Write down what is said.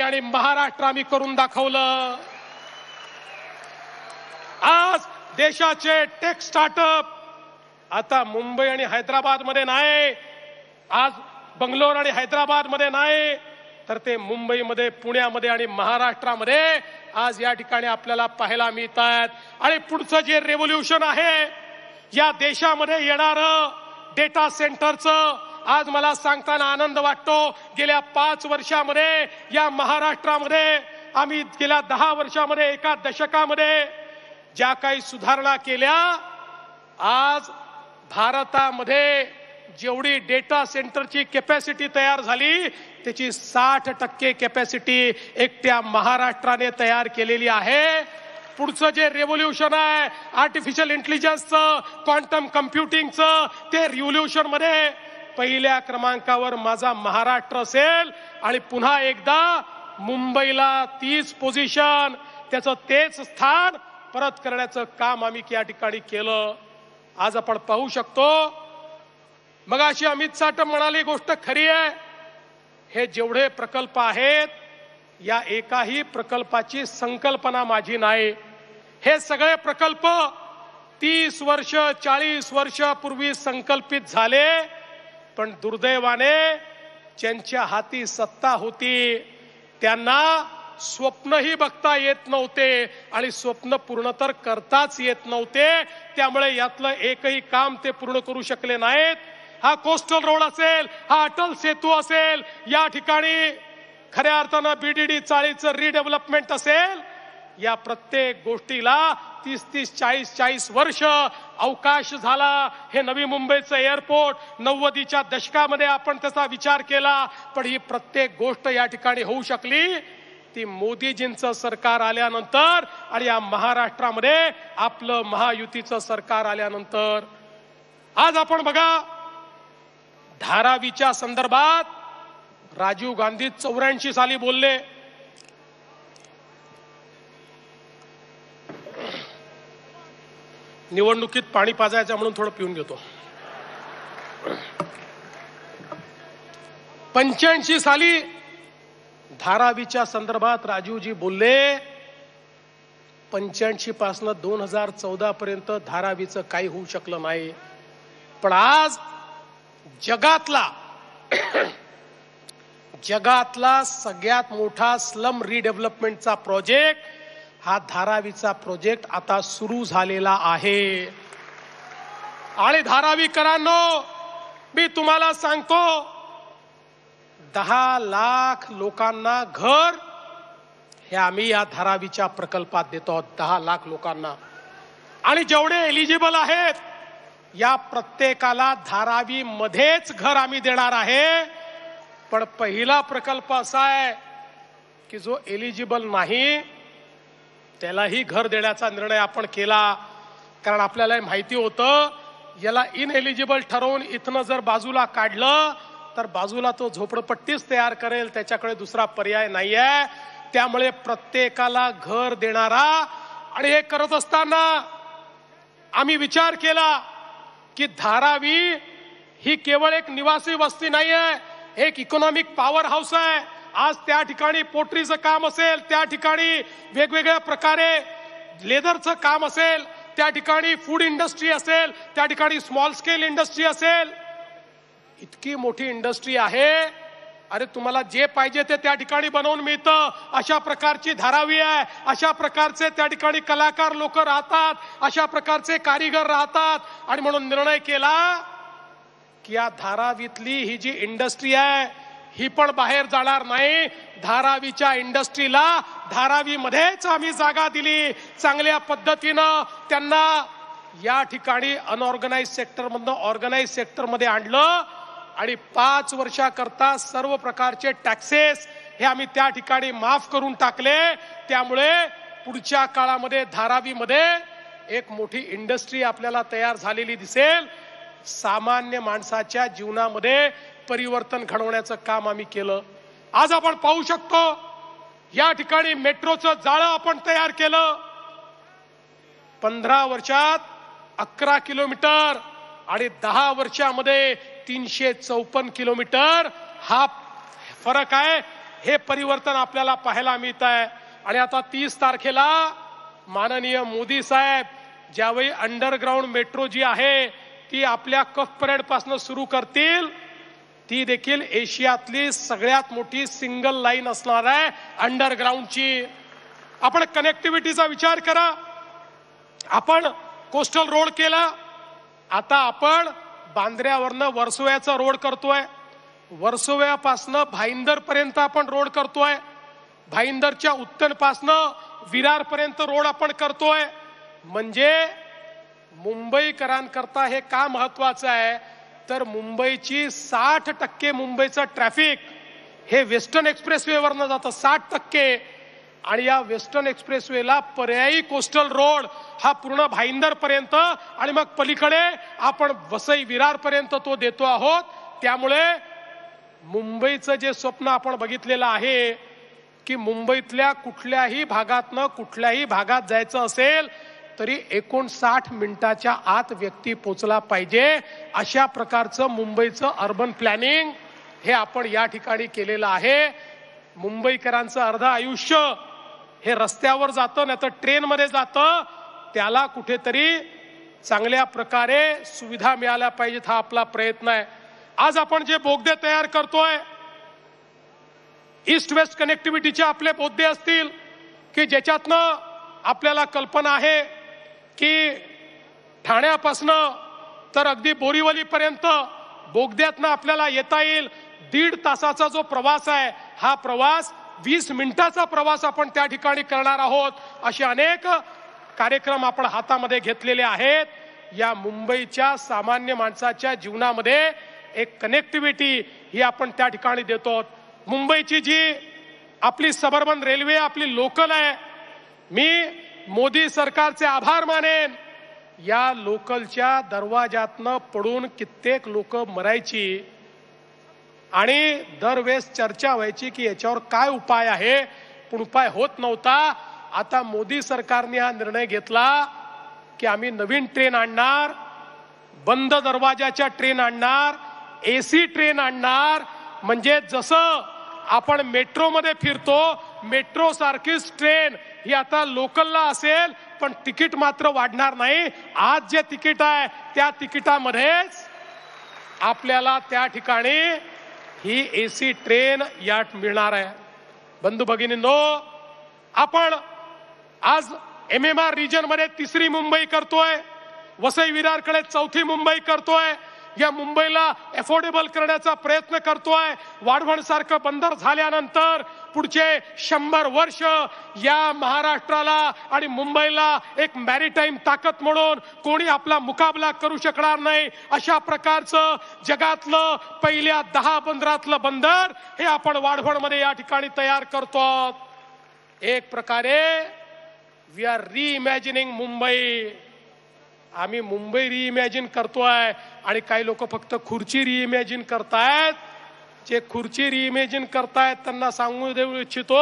आणि महाराष्ट्र आम्ही करून दाखवलं। आज देशाचे टेक स्टार्टअप आता मुंबई आणि हैदराबाद मध्ये नाही, आज बंगलोर आणि हैदराबाद मध्ये नाही, तर ते मुंबईमध्ये, पुण्यामध्ये आणि महाराष्ट्रामध्ये आज या ठिकाणी आपल्याला पाहायला मिळत आहेत। आणि पुढचं जे रेव्होल्यूशन आहे या देशामध्ये येणारं डेटा सेंटरचं, आज मला सांगताना आनंद वाटतो, गेल्या 5 वर्षामध्ये या महाराष्ट्रामध्ये आम्ही गेल्या 10 वर्षामध्ये, एका दशकामध्ये ज्या काही सुधारणा केल्या, आज भारतामध्ये जेवढी डेटा सेंटरची कॅपॅसिटी तयार झाली त्याची 60% कॅपॅसिटी एकट्या महाराष्ट्राने तयार केलेली आहे। पुढचं जे रेव्होल्यूशन आहे आर्टिफिशियल इंटेलिजन्सचं, क्वांटम कम्प्युटिंगचं, ते रिव्होल्यूशन मध्ये पहिल्या क्रमांकावर माझा महाराष्ट्र असेल। आणि पुन्हा एकदा मुंबईला तीच पोझिशन, त्याचं तेच स्थान परत करण्याचं काम आम्ही या ठिकाणी केलं। आज आपण पाहू शकतो, मगाशी अमित साटम म्हणाली गोष्ट खरी आहे, हे जेवढे प्रकल्प आहेत या एकाही प्रकल्पाची संकल्पना माझी नाही। हे सगळे प्रकल्प 30 वर्ष 40 वर्षापूर्वी संकल्पित झाले, पण दुर्दैवाने ज्यांच्या हाती सत्ता होती त्यांना स्वप्नही बघता येत नव्हते आणि स्वप्न पूर्ण तर करताच येत नव्हते, त्यामुळे यातलं एकही काम ते पूर्ण करू शकले नाहीत। हा कोस्टल रोड असेल, हा अटल सेतू असेल, या ठिकाणी खऱ्या अर्थानं बीडीडी चाळीचं रिडेव्हलपमेंट असेल, या प्रत्येक गोष्टीला 30-30, 40-40 वर्ष अवकाश झाला। हे नवी मुंबईचं एअरपोर्ट 90च्या दशकामध्ये आपण त्याचा विचार केला, पण ही प्रत्येक गोष्ट या ठिकाणी होऊ शकली ती मोदीजींचं सरकार आल्यानंतर आणि या महाराष्ट्रामध्ये आपलं महायुतीचं सरकार आल्यानंतर। आज आपण बघा, धारावीच्या संदर्भात राजीव गांधी 84 साली बोलले, निवडणुकीत पाणी पाजायचं म्हणून थोडं पिऊन घेतो। 85 साली धारावीच्या संदर्भात राजीवजी बोलले, 85 पासून 2014 पर्यंत धारावीचं काही होऊ शकलं नाही, पण आज जगातला सगळ्यात मोठा स्लम रिडेव्हलपमेंटचा प्रोजेक्ट हा धारावीचा प्रोजेक्ट आता सुरू झालेला आहे। आणि धारावीकरांनो, मी तुम्हाला सांगतो, 10 लाख लोकांना घर हे आम्ही या धारावीच्या प्रकल्पात देतो, 10 लाख लोकांना। आणि जेवढे एलिजिबल आहेत या प्रत्येकाला धारावी मध्येच घर आम्ही देणार आहे। पण पहिला प्रकल्प असा आहे की जो एलिजिबल नाही त्यालाही घर देण्याचा निर्णय आपण केला, कारण आपल्याला माहिती होतं याला इनएलिजिबल ठरवून इथनं जर बाजूला काढलं तर बाजूला तो झोपडपट्टीच तयार करेल, त्याच्याकडे दुसरा पर्याय नाहीये। त्यामुळे प्रत्येकाला घर देणारा, आणि हे करत असताना आम्ही विचार केला की धारावी ही केवळ एक निवासी वस्ती नाहीये, एक इकॉनॉमिक पॉवर हाऊस आहे। आज त्या ठिकाणी पोट्रीचं काम असेल, त्या ठिकाणी वेगवेगळ्या प्रकारे लेदरचं काम असेल, त्या ठिकाणी फूड इंडस्ट्री असेल, त्या ठिकाणी स्मॉल स्केल इंडस्ट्री असेल, इतकी मोठी इंडस्ट्री आहे। अरे तुम्हाला जे पाहिजे ते त्या ठिकाणी बनवून मिळतं, अशा प्रकारची धारावी आहे। अशा प्रकारचे त्या ठिकाणी कलाकार लोक राहतात, अशा प्रकारचे कारीगर राहतात, आणि म्हणून निर्णय केला की या धारावीतली ही जी इंडस्ट्री आहे ही पण बाहेर जाणार नाही। धारावीच्या इंडस्ट्रीला धारावीमध्येच आम्ही जागा दिली, चांगल्या पद्धतीनं त्यांना या ठिकाणी अनऑर्गनाइज सेक्टरमधनं ऑर्गनाइज सेक्टरमध्ये आणलं, आणि 5 वर्षाकरता सर्व प्रकारचे टॅक्सेस हे आम्ही त्या ठिकाणी माफ करून टाकले। त्यामुळे पुढच्या काळामध्ये धारावीमध्ये एक मोठी इंडस्ट्री आपल्याला तयार झालेली दिसेल। सामान्य माणसाच्या जीवनामध्ये परिवर्तन घडवण्याचं काम आम्ही केलं। आज आपण पाहू शकतो या ठिकाणी मेट्रोचं जाळं आपण तयार केलं, 15 वर्षात 11 किलोमीटर आणि 10 वर्षामध्ये 354 किलोमीटर हा फरक आहे। हे परिवर्तन आपल्याला पाहायला मिळत आहे। आणि आता 30 तारखेला माननीय मोदी साहेब ज्यावेळी अंडरग्राऊंड मेट्रो जी आहे ती आपल्या कफ परेड पासून सुरू करतील, ती देखील एशियातली सगळ्यात मोठी सिंगल लाईन असणार आहे अंडरग्राऊंडची। आपण कनेक्टिव्हिटीचा विचार करा, आपण कोस्टल रोड केला, आता आपण बांद्र्यावरनं वर्सोव्याचा रोड करतोय, वर्सोव्यापासनं भाईंदर पर्यंत आपण रोड करतोय, भाईंदरच्या उत्तरपासनं विरार पर्यंत रोड आपण करतोय। म्हणजे मुंबईकरांकरता हे का महत्वाचं आहे तर मुंबईची 60% मुंबईचं ट्रॅफिक हे वेस्टर्न एक्सप्रेसवेवरनं जातं 60%, आणि या वेस्टर्न एक्सप्रेसवेला पर्यायी कोस्टल रोड हा पूर्ण भाईंदर पर्यंत आणि मग पलीकडे आपण वसई विरार पर्यंत तो देतो आहोत। त्यामुळे मुंबईचं जे स्वप्न आपण बघितलेलं आहे की मुंबईतल्या कुठल्याही भागातनं कुठल्याही भागात जायचं असेल तरी 59 मिनिटाच्या आत व्यक्ती पोहोचला पाहिजे, अशा प्रकारचं मुंबईचं अर्बन प्लॅनिंग हे आपण या ठिकाणी केलेलं आहे। मुंबईकरांचं अर्ध आयुष्य हे रस्त्यावर जातं नाही तर ट्रेनमध्ये जातं, त्याला कुठेतरी चांगल्या प्रकारे सुविधा मिळाल्या पाहिजेत, हा आपला प्रयत्न आहे। आज आपण जे बोगदे तयार करतोय, ईस्ट वेस्ट कनेक्टिव्हिटीचे आपले बोगदे असतील की ज्याच्यातनं आपल्याला कल्पना आहे की ठाण्यापासनं तर अगदी बोरीवलीपर्यंत बोगद्यातनं आपल्याला येता येईल। 1.5 तासाचा जो प्रवास आहे हा प्रवास 20 मिनिटाचा प्रवास आपण त्या ठिकाणी करणार आहोत। असे अनेक कार्यक्रम आपण हातामध्ये घेतलेले आहेत। या मुंबईच्या सामान्य माणसाच्या जीवनामध्ये एक कनेक्टिव्हिटी ही आपण त्या ठिकाणी देतो। मुंबईची जी आपली सबर्बन रेल्वे आपली लोकल आहे, मी मोदी सरकारचे आभार मानेन। या लोकलच्या दरवाजातनं पडून कित्येक लोक मरायची आणि दरवेळेस चर्चा व्हायची की याच्यावर काय उपाय आहे, पण उपाय होत नव्हता। आता मोदी सरकारने हा निर्णय घेतला की आम्ही नवीन ट्रेन आणणार, बंद दरवाजाच्या ट्रेन आणणार, एसी ट्रेन आणणार, म्हणजे जसं आपण मेट्रोमध्ये फिरतो मेट्रो सारखीच ट्रेन ही आता लोकलला असेल, पण तिकीट मात्र वाढणार नाही। आज जे तिकीट आहे त्या तिकिटामध्येच आपल्याला त्या ठिकाणी ही एसी ट्रेन या मिळणार आहे। बंधू भगिनींनो, आपण आज MMR रिजन मध्ये 3री मुंबई करतोय, वसई विरारकडे 4थी मुंबई करतोय, या मुंबईला अफोर्डेबल करण्याचा प्रयत्न करतोय। वाढवण सारखं बंदर झाल्यानंतर पुढचे 100 वर्ष या महाराष्ट्राला आणि मुंबईला एक मॅरीटाईम ताकद म्हणून कोणी आपला मुकाबला करू शकणार नाही, अशा प्रकारचं जगातलं पहिल्या 10 बंदरातलं बंदर हे आपण वाढवणमध्ये या ठिकाणी तयार करतो। एक प्रकारे वी आर रिइमॅजिनिंग मुंबई। आम्ही मुंबई रिइमॅजिन करतोय आणि काही लोक फक्त खुर्ची रिइमॅजिन करतायत। जे खुर्ची रिइमॅजिन करतायत त्यांना सांगू देऊ इच्छितो